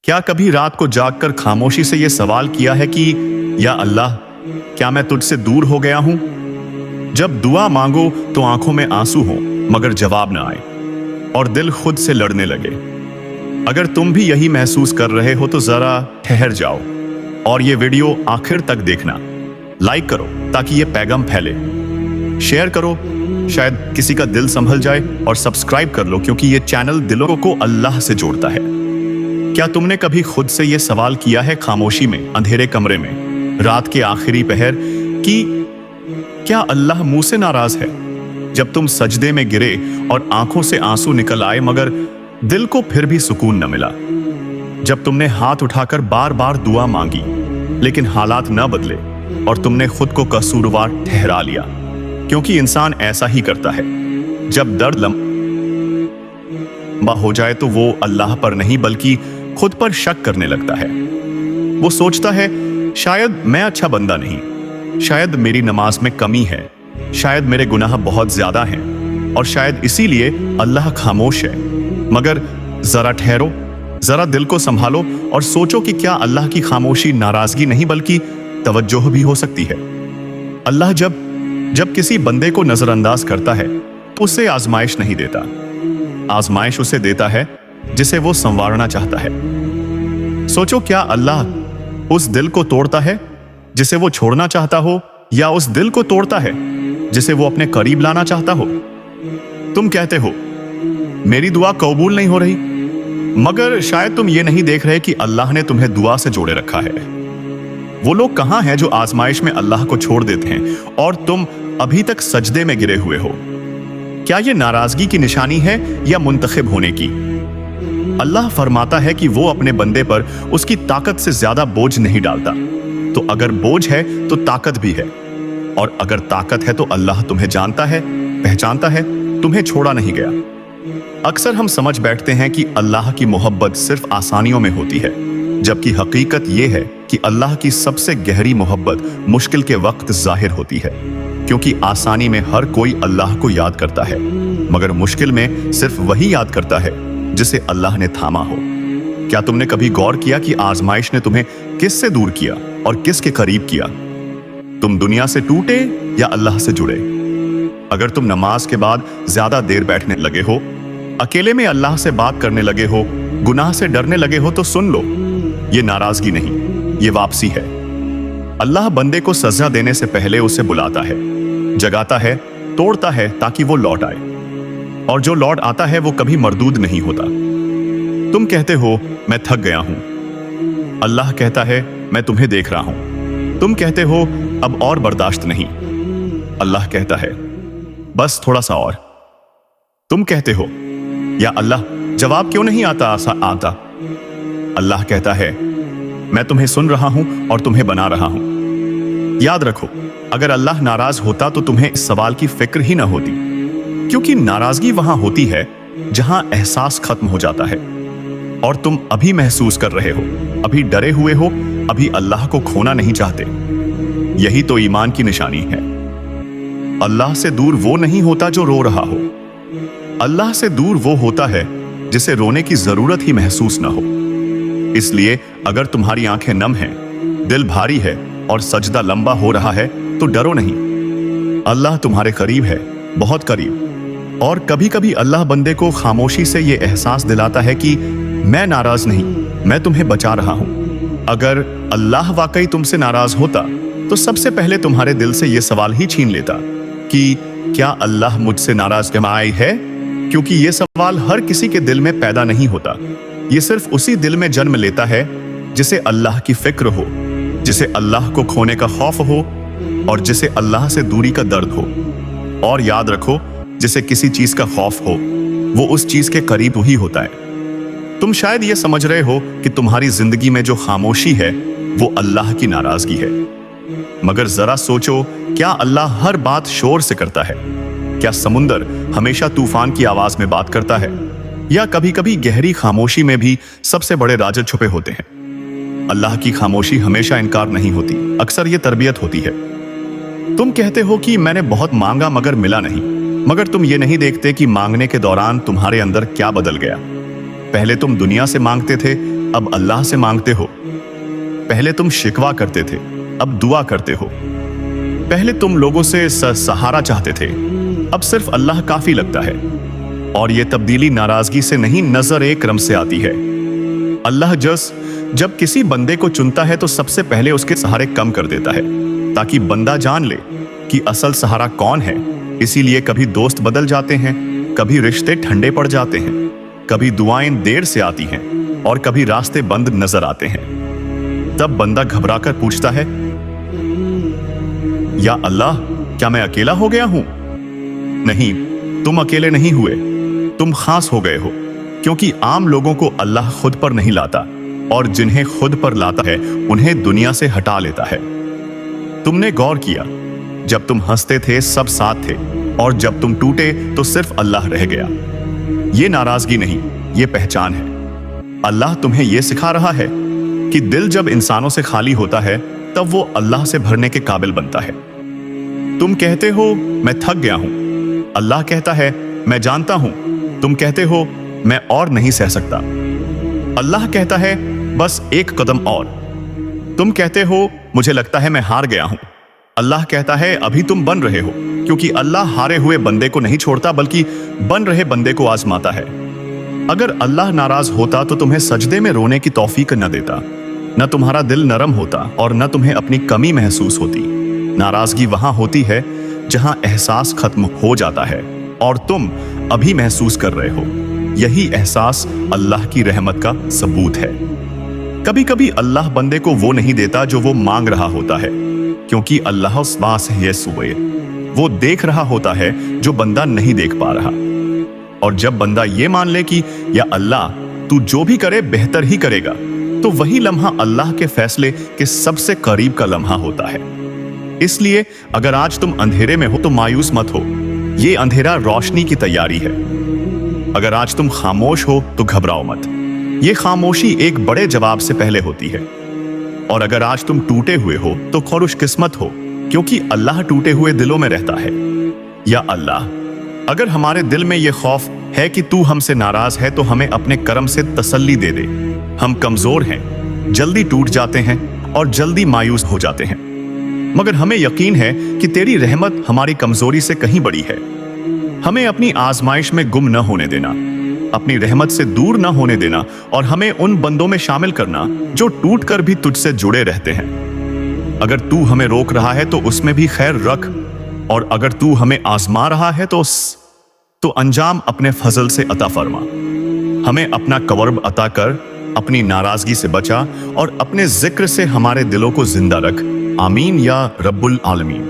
क्या कभी रात को जागकर खामोशी से यह सवाल किया है कि या अल्लाह, क्या मैं तुझसे दूर हो गया हूं? जब दुआ मांगो तो आंखों में आंसू हो मगर जवाब ना आए और दिल खुद से लड़ने लगे। अगर तुम भी यही महसूस कर रहे हो तो जरा ठहर जाओ और ये वीडियो आखिर तक देखना। लाइक करो ताकि ये पैगाम फैले, शेयर करो, शायद किसी का दिल संभल जाए, और सब्सक्राइब कर लो क्योंकि ये चैनल दिलों को अल्लाह से जोड़ता है। क्या तुमने कभी खुद से ये सवाल किया है खामोशी में, अंधेरे कमरे में, रात के आखिरी पहर, कि क्या अल्लाह मुझ से नाराज है? जब तुम सजदे में गिरे और आंखों से आंसू निकल आए मगर दिल को फिर भी सुकून न मिला। जब तुमने हाथ उठाकर बार बार दुआ मांगी लेकिन हालात न बदले और तुमने खुद को कसूरवार ठहरा लिया, क्योंकि इंसान ऐसा ही करता है। जब दर्द लंबा हो जाए तो वो अल्लाह पर नहीं बल्कि खुद पर शक करने लगता है। वो सोचता है शायद मैं अच्छा बंदा नहीं, शायद मेरी नमाज में कमी है, शायद मेरे गुनाह बहुत ज्यादा हैं और शायद इसीलिए अल्लाह खामोश है। मगर जरा ठहरो, जरा दिल को संभालो और सोचो कि क्या अल्लाह की खामोशी नाराजगी नहीं बल्कि तवज्जो भी हो सकती है। अल्लाह जब किसी बंदे को नजरअंदाज करता है तो उसे आजमाइश नहीं देता, आजमाइश उसे देता है जिसे वो संवारना चाहता है। सोचो, क्या अल्लाह उस दिल को तोड़ता है जिसे वो छोड़ना चाहता हो, या उस दिल को तोड़ता है जिसे वो अपने करीब लाना चाहता हो? तुम कहते हो मेरी दुआ कबूल नहीं हो रही, मगर शायद तुम ये नहीं देख रहे कि अल्लाह ने तुम्हें दुआ से जोड़े रखा है। वो लोग कहां हैं जो आजमाइश में अल्लाह को छोड़ देते हैं और तुम अभी तक सजदे में गिरे हुए हो? क्या ये नाराजगी की निशानी है या मुंतखब होने की? अल्लाह फरमाता है कि वो अपने बंदे पर उसकी ताकत से ज्यादा बोझ नहीं डालता। तो अगर बोझ है तो ताकत भी है, और अगर ताकत है तो अल्लाह तुम्हें जानता है, पहचानता है, तुम्हें छोड़ा नहीं गया। अक्सर हम समझ बैठते हैं कि अल्लाह की मोहब्बत सिर्फ आसानियों में होती है, जबकि हकीकत यह है कि अल्लाह की सबसे गहरी मोहब्बत मुश्किल के वक्त जाहिर होती है। क्योंकि आसानी में हर कोई अल्लाह को याद करता है, मगर मुश्किल में सिर्फ वही याद करता है जिसे अल्लाह ने थामा हो। क्या तुमने कभी गौर किया कि आजमाइश ने तुम्हें किससे दूर किया और किसके करीब किया? तुम दुनिया से टूटे या अल्लाह से जुड़े? अगर तुम नमाज के बाद ज्यादा देर बैठने लगे हो, अकेले में अल्लाह से बात करने लगे हो, गुनाह से डरने लगे हो, तो सुन लो, ये नाराजगी नहीं, ये वापसी है। अल्लाह बंदे को सजा देने से पहले उसे बुलाता है, जगाता है, तोड़ता है ताकि वो लौट आए, और जो लौट आता है वो कभी मरदूद नहीं होता। तुम कहते हो मैं थक गया हूं, अल्लाह कहता है मैं तुम्हें देख रहा हूं। तुम कहते हो अब और बर्दाश्त नहीं, अल्लाह कहता है बस थोड़ा सा और। तुम कहते हो या अल्लाह जवाब क्यों नहीं आता? अल्लाह कहता है मैं तुम्हें सुन रहा हूं और तुम्हें बना रहा हूं। याद रखो, अगर अल्लाह नाराज होता तो तुम्हें इस सवाल की फिक्र ही ना होती, क्योंकि नाराजगी वहां होती है जहां एहसास खत्म हो जाता है। और तुम अभी महसूस कर रहे हो, अभी डरे हुए हो, अभी अल्लाह को खोना नहीं चाहते। यही तो ईमान की निशानी है। अल्लाह से दूर वो नहीं होता जो रो रहा हो, अल्लाह से दूर वो होता है जिसे रोने की जरूरत ही महसूस ना हो। इसलिए अगर तुम्हारी आंखें नम हैं, दिल भारी है और सजदा लंबा हो रहा है तो डरो नहीं। अल्लाह तुम्हारे करीब है, बहुत करीब। और कभी कभी अल्लाह बंदे को खामोशी से ये एहसास दिलाता है कि मैं नाराज नहीं, मैं तुम्हें बचा रहा हूं। अगर अल्लाह वाकई तुमसे नाराज होता तो सबसे पहले तुम्हारे दिल से यह सवाल ही छीन लेता कि क्या अल्लाह मुझसे नाराज कमाई है? क्योंकि यह सवाल हर किसी के दिल में पैदा नहीं होता। यह सिर्फ उसी दिल में जन्म लेता है जिसे अल्लाह की फिक्र हो, जिसे अल्लाह को खोने का खौफ हो और जिसे अल्लाह से दूरी का दर्द हो। और याद रखो, जिसे किसी चीज का खौफ हो वो उस चीज के करीब ही होता है। तुम शायद ये समझ रहे हो कि तुम्हारी जिंदगी में जो खामोशी है वो अल्लाह की नाराजगी है, मगर जरा सोचो, क्या अल्लाह हर बात शोर से करता है? क्या समुंदर हमेशा तूफान की आवाज में बात करता है? या कभी कभी गहरी खामोशी में भी सबसे बड़े राज छुपे होते हैं? अल्लाह की खामोशी हमेशा इनकार नहीं होती, अक्सर ये तरबियत होती है। तुम कहते हो कि मैंने बहुत मांगा मगर मिला नहीं, मगर तुम ये नहीं देखते कि मांगने के दौरान तुम्हारे अंदर क्या बदल गया। पहले तुम दुनिया से मांगते थे, अब अल्लाह से मांगते हो। पहले तुम शिकवा करते थे, अब दुआ करते हो। पहले तुम लोगों से सहारा चाहते थे, अब सिर्फ अल्लाह काफी लगता है। और ये तब्दीली नाराजगी से नहीं, नजर एक रम से आती है। अल्लाह जब किसी बंदे को चुनता है तो सबसे पहले उसके सहारे कम कर देता है, ताकि बंदा जान ले कि असल सहारा कौन है। इसीलिए कभी दोस्त बदल जाते हैं, कभी रिश्ते ठंडे पड़ जाते हैं, कभी दुआएं देर से आती हैं और कभी रास्ते बंद नजर आते हैं। तब बंदा घबराकर पूछता है, या अल्लाह, क्या मैं अकेला हो गया हूं? नहीं, तुम अकेले नहीं हुए, तुम खास हो गए हो, क्योंकि आम लोगों को अल्लाह खुद पर नहीं लाता और जिन्हें खुद पर लाता है उन्हें दुनिया से हटा लेता है। तुमने गौर किया, जब तुम हंसते थे सब साथ थे, और जब तुम टूटे तो सिर्फ अल्लाह रह गया। ये नाराजगी नहीं, ये पहचान है। अल्लाह तुम्हें यह सिखा रहा है कि दिल जब इंसानों से खाली होता है तब वो अल्लाह से भरने के काबिल बनता है। तुम कहते हो मैं थक गया हूं, अल्लाह कहता है मैं जानता हूं। तुम कहते हो मैं और नहीं सह सकता, अल्लाह कहता है बस एक कदम और। तुम कहते हो मुझे लगता है मैं हार गया हूं, अल्लाह कहता है अभी तुम बन रहे हो, क्योंकि अल्लाह हारे हुए बंदे को नहीं छोड़ता बल्कि बन रहे बंदे को आजमाता है। अगर अल्लाह नाराज होता तो तुम्हें सजदे में रोने की तौफीक न देता, न तुम्हारा दिल नरम होता और न तुम्हें अपनी कमी महसूस होती। नाराजगी वहां होती है जहां एहसास खत्म हो जाता है और तुम अभी महसूस कर रहे हो। यही एहसास अल्लाह की रहमत का सबूत है। कभी कभी अल्लाह बंदे को वो नहीं देता जो वो मांग रहा होता है, क्योंकि अल्लाह वो देख रहा होता है जो बंदा नहीं देख पा रहा। और जब बंदा ये मान ले कि या अल्लाह तू जो भी करे बेहतर ही करेगा, तो वही लम्हा अल्लाह के फैसले के सबसे करीब का लम्हा होता है। इसलिए अगर आज तुम अंधेरे में हो तो मायूस मत हो, ये अंधेरा रोशनी की तैयारी है। अगर आज तुम खामोश हो तो घबराओ मत, ये खामोशी एक बड़े जवाब से पहले होती है। और अगर आज तुम टूटे हुए हो तो खुशकिस्मत हो, क्योंकि अल्लाह टूटे हुए दिलों में रहता है। या अल्लाह, अगर हमारे दिल में यह खौफ है कि तू हमसे नाराज है तो हमें अपने करम से तसल्ली दे दे। हम कमजोर हैं, जल्दी टूट जाते हैं और जल्दी मायूस हो जाते हैं, मगर हमें यकीन है कि तेरी रहमत हमारी कमजोरी से कहीं बड़ी है। हमें अपनी आजमाइश में गुम न होने देना, अपनी रहमत से दूर न होने देना और हमें उन बंदों में शामिल करना जो टूट कर भी तुझसे जुड़े रहते हैं। अगर तू हमें रोक रहा है तो उसमें भी खैर रख, और अगर तू हमें आजमा रहा है तो अंजाम अपने फजल से अता फरमा। हमें अपना कवर्ब अता कर, अपनी नाराजगी से बचा और अपने जिक्र से हमारे दिलों को जिंदा रख। आमीन या रब्बुल आलमीन।